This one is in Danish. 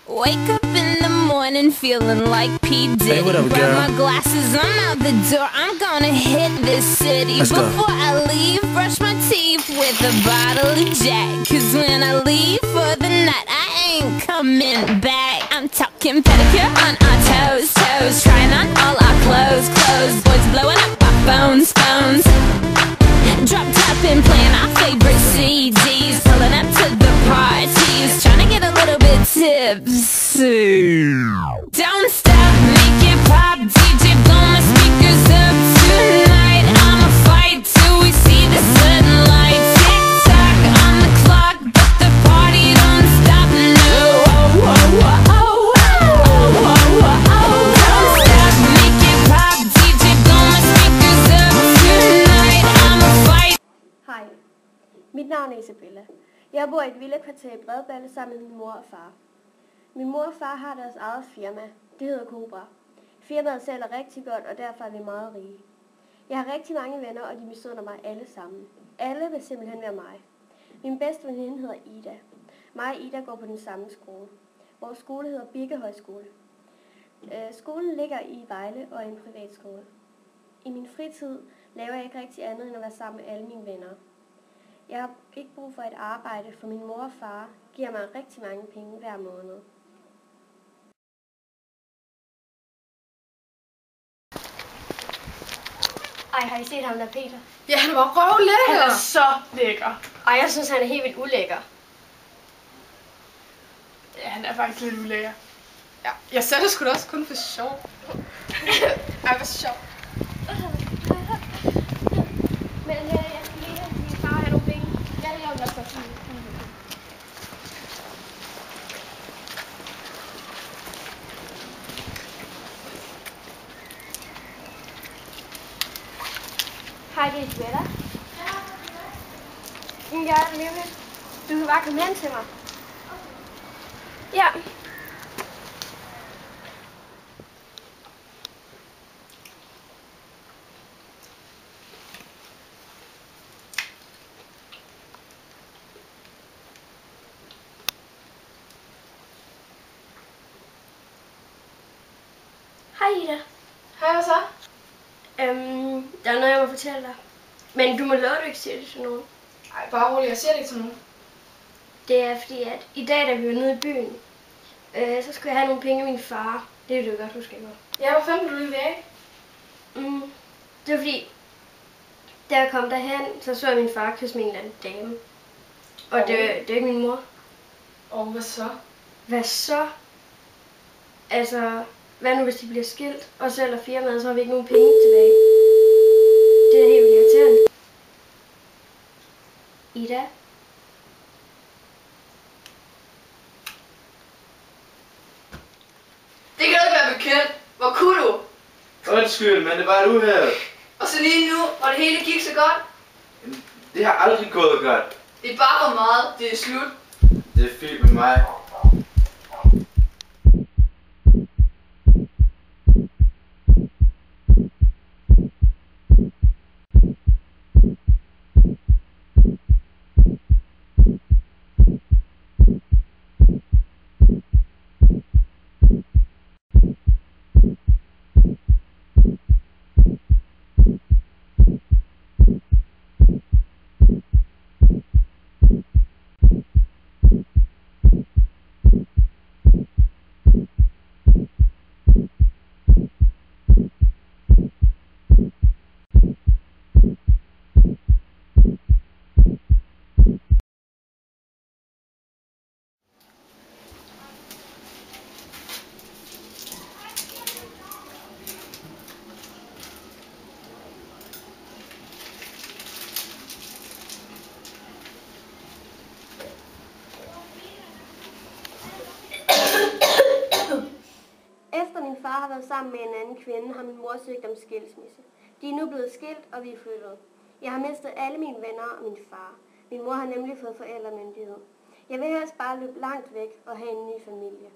Wake up in the morning feeling like P. Diddy. Hey, what up, Grab girl? my glasses, I'm out the door. I'm gonna hit this city. Let's go. Before I leave, brush my teeth with a bottle of Jack. Cause when I leave for the night, I ain't coming back. I'm talking pedicure on our toes, toes. Trying on all our clothes, clothes. Boys blowing up our phones, phones. Drop top and playing our favorite CDs. Pulling up to the parties, trying to get a little bit tipsy. Don't stop, make it pop, DJ blow my speakers up tonight. I'ma fight till we see the sunlight. Tick tock on the clock, but the party don't stop. No, oh, oh, oh, oh, oh, oh, oh, oh. Don't stop, make it pop, DJ blow my speakers up tonight. I'ma fight. Hej, mit navn er Isabella. Jeg bor i et villakvarter i Bredballe sammen med min mor og far. Min mor og far har deres eget firma. Det hedder Cobra. Firmaet sælger rigtig godt, og derfor er vi meget rige. Jeg har rigtig mange venner, og de misunder mig alle sammen. Alle vil simpelthen være mig. Min bedste veninde hedder Ida. Mig og Ida går på den samme skole. Vores skole hedder Birke Højskole. Skolen ligger i Vejle og er en privatskole. I min fritid laver jeg ikke rigtig andet end at være sammen med alle mine venner. Jeg har ikke brug for et arbejde, for min mor og far giver mig rigtig mange penge hver måned. Ej, har I set ham der, Peter? Ja, han var røvlækker. Han er så lækker. Ej, jeg synes, han er helt vildt ulækker. Ja, han er faktisk lidt ulækker. Ja, jeg sagde det sgu da også kun for sjov. Ej, hvor sjov. Men jeg skal lige have min far have nogle penge. Ja, jeg vil også sige. Hej, det er Isabella. Ja, det er det. Du kan bare komme hen til mig. Ja. Hej Ida. Hej, hvad så? Der er noget, jeg må fortælle dig. Men du må love, at du ikke siger det til nogen. Ej, bare rolig, jeg siger det ikke til nogen. Det er fordi, at i dag, da vi var nede i byen, så skulle jeg have nogle penge af min far. Det vil du godt huske, ikke? Ja, hvor fanden blev du lige af? Det var fordi, da jeg kom derhen, så jeg min far kysse med en eller anden dame. Og det er ikke min mor. Og hvad så? Hvad så? Altså, hvad nu hvis de bliver skilt, og sælger firmaet, så har vi ikke nogen penge tilbage. Det er helt vildt irriterende. Ida? Det kan du ikke være bekendt. Hvor kunne du? Undskyld, men det var et uheld. Og så lige nu, hvor det hele gik så godt. Det har aldrig gået godt. Det er bare for meget. Det er slut. Det er fint med mig. Efter min far har været sammen med en anden kvinde, har min mor søgt om skilsmisse. De er nu blevet skilt, og vi er flyttet. Jeg har mistet alle mine venner og min far. Min mor har nemlig fået forældremyndighed. Jeg vil helst bare løbe langt væk og have en ny familie.